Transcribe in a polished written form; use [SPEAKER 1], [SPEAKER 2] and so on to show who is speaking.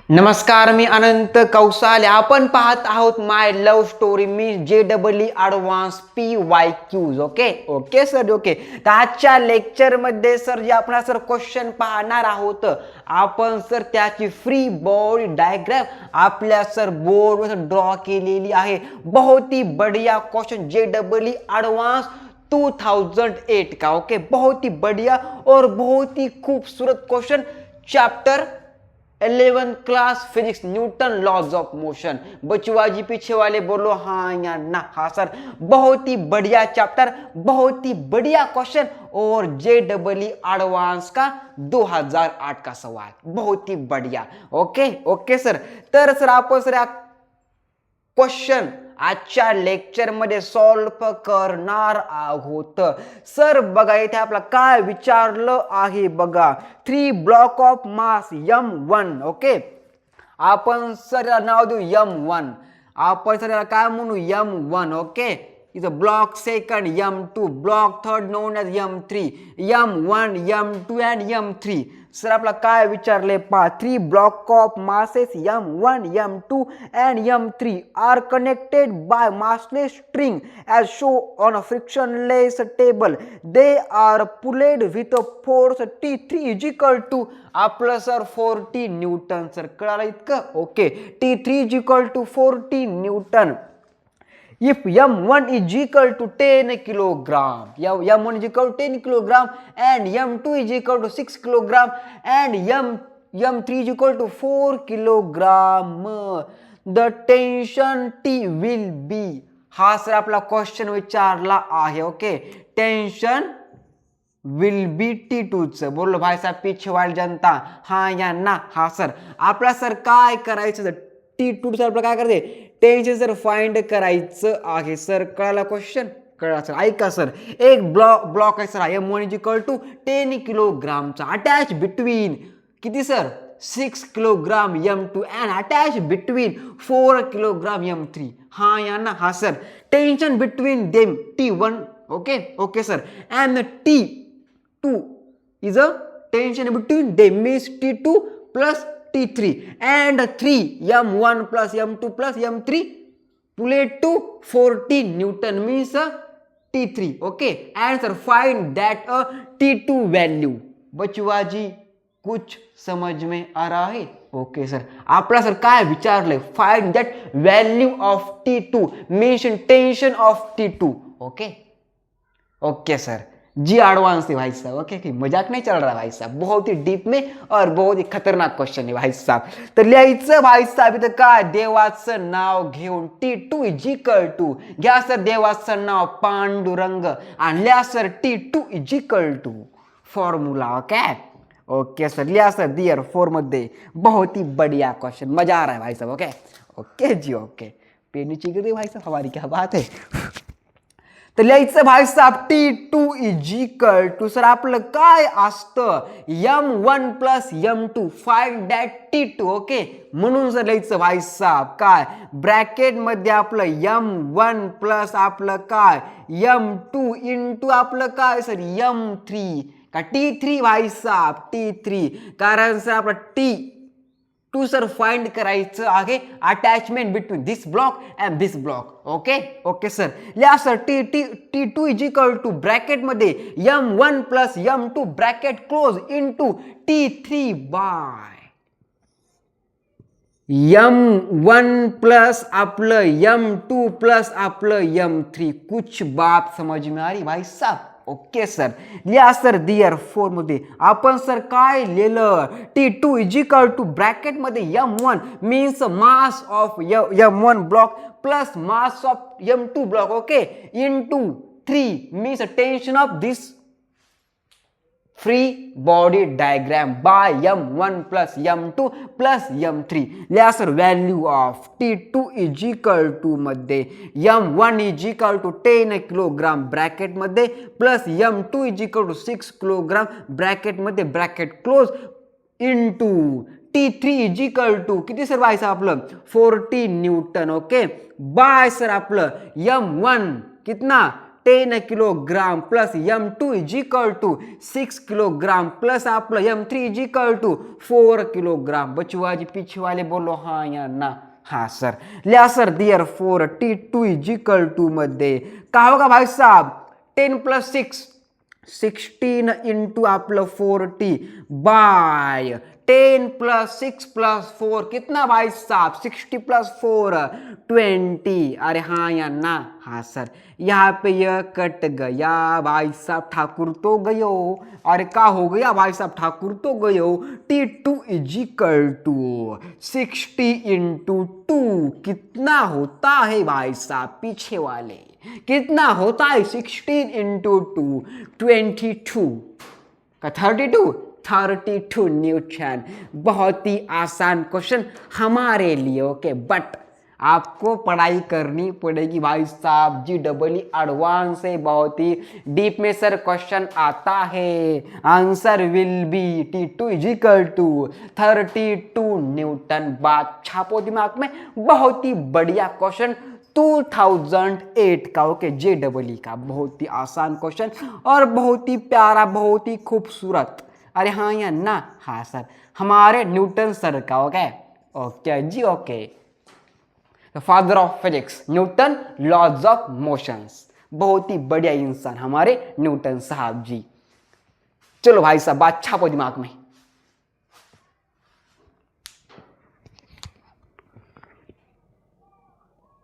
[SPEAKER 1] नमस्कार, मी अनंत कौसाले. आपण पाहत आहोत माय लव्ह स्टोरी. मी JEE advance PYQs. Okay sir. तर आजच्या लेक्चरमध्ये सर जे आपण सर क्वेश्चन पाहणार आहोत, आपण सर त्याची फ्री बॉडी डायग्राम आपल्या सर बोर्डवर ड्रॉ केलेली आहे. बहुत ही बढ़िया क्वेश्चन JEE ॲडव्हान्स 2008 का. बहुत ही बढ़िया और बहुत ही खूबसूरत question. Chapter 11th class physics, Newton laws of motion. बचुआ जी पीछे वाले बोलो हाँ या ना. हाँ सर, बहुत ही बढ़िया चैप्टर, बहुत ही बढ़िया क्वेश्चन और JEE एडवांस का 2008 का सवाल. बहुत ही बढ़िया. Okay sir. तर सर आपण सर क्वेश्चन आजच्या लेक्चर मध्ये सॉल्व करणार आहोत. सर बघा इथे आपला काय विचारलं आहे बघा. 3 ब्लॉक ऑफ मास M1. आपण सर नाव देऊ M1. आपण सर काय म्हणू M1. इथं block second M2, block third known as M3, M1, M2 and M3. Sir आपला काय विचारले पहा. 3 block of masses M1, M2 and M3 are connected by massless string as shown on a frictionless table. They are pulled with a force T3 is equal to आपलं sir 40 Newton. Sir कळालं इतकं. T3 is equal to 40 Newton. If M1 is equal to 10 kilogram, M1 is equal to 10 kilogram and M2 is equal to 6 kilogram and M3 is equal to 4 kilogram, the tension T will be. हा sir आपला question विचारला आहे. Tension will be T2 च. बोलो भाई साहब पीछे वाली जनता हाँ या ना. हा सर आपला सर काय करायचं. T2 सर आपलं काय करायचं, टेंशन सर फाइंड करायचं आहे. सर कळाला क्वेश्चन. कळला सर. ऐका सर, एक ब्लॉक आहे sir M1 is equal to 10 किलोग्रामचा अटॅच बिटवीन किती sir 6 kilogram M2 and attach between 4 kilogram M3. हा या ना. हा sir tension between them T1. Okay sir. And T2 is a tension between them means T2 plus T3 and 3 M1 plus M2 plus M3 pulled to 40 Newton means T3. Answer find that a T2 value. बचुआ जी कुछ समझ में आ रहा है. Sir आपला sir काय विचारलंय. Find that value of T2 means tension of T2. Okay sir. JEE advance है भाई साहब. कि मजाक नहीं चल रहा भाई साहब. बहुत ही डीप में और बहुत ही खतरनाक क्वेश्चन है भाई साहब. तर लिहायचं भाई साहब इथं काय देवाचं नाव घेऊन T2 इज इक्वल टू घ्या सर देवाचं नाव पांडुरंग आणि लिहा sir T2 is equal to formula. Okay sir लिहा सर दियर 4 मध्ये. बहुत ही बढ़िया क्वेश्चन, मजा आ रहा है भाई साहब. ओके जी. पेन नीचे गिर गई भाई साहब, हमारी क्या बात है. तर लिहायचं भाई साहब T2 is equal to sir आपलं काय असतं M1 plus M2. Find that T2. म्हणून सर लिहायचं भाई साहब काय ब्रॅकेट मध्ये आपलं M1 प्लस आपलं काय M2 इंटू आपलं काय सर M3 का T3 भाई साहब T3. कारण सर आपलं T2 सर फाइंड करायचं आहे attachment between this block and this block. Okay sir. लिहा sir T2 is equal to bracket मध्ये M1 plus M2 bracket close into T3 by M1 plus आपलं M2 plus आपलं M3. कुछ बात समझ में आ रही भाई साहब. Okay sir. लिहा सर दियर 4 मध्ये आपण सर काय लिहिलं T2 is equal to bracket मध्ये M1 means mass of M1 block plus mass of M2 block. Into 3 means tension of this free body diagram by M1 plus M2 plus M3. लिहा sir value of T2 is equal to मध्ये M1 is equal to 10 kilogram bracket मध्ये plus M2 is equal to 6 kilogram bracket मध्ये bracket close into T3 is equal to किती sir व्हायचं आपलं 40 Newton. Bye sir आपलं M1 कितना 10 kilogram plus m2 is equal to 6 kilogram plus आपलं m3 is equal to 4 kilogram. बचवा जी पीछे वाले बोलो हाँ या ना. हाँ सर. लिया सर दियर 4 T2 इज इक्वल टू मध्ये काय होगा भाई साहब 10 प्लस 6 16 इंटू आपलं 40 बाय 10 प्लस 6 प्लस 4 कितना भाई साहब 60 प्लस 4 20. अरे हाँ या ना. हाँ सर. यहाँ पे यह कट गया भाई साहब ठाकुर तो गयो. अरे का हो गया भाई साहब ठाकुर तो गयो. T2 is equal to 60 into 2 कितना होता है भाई साहब पीछे वाले कितना होता है 16 इंटू 2 22 का 32 न्यूटन. बहुत ही आसान क्वेश्चन हमारे लिए. ओके बट आपको पढ़ाई करनी पड़ेगी भाई साहब. GEE एडवांस है बहुत ही डीप में सर क्वेश्चन आता है. Answer will be T2 is equal to 32 newton. बात छापो दिमाग में. बहुत ही बढ़िया क्वेश्चन 2008 का. ओके JEE का बहुत ही आसान क्वेश्चन और बहुत ही प्यारा बहुत ही खूबसूरत. अरे हाँ या ना. हाँ सर. हमारे न्यूटन सर का. ओके ओके जी. Okay father of physics Newton laws of motions. बहुत ही बढ़िया इंसान हमारे न्यूटन साहब जी. चलो भाई साहब बात छापो दिमाग में.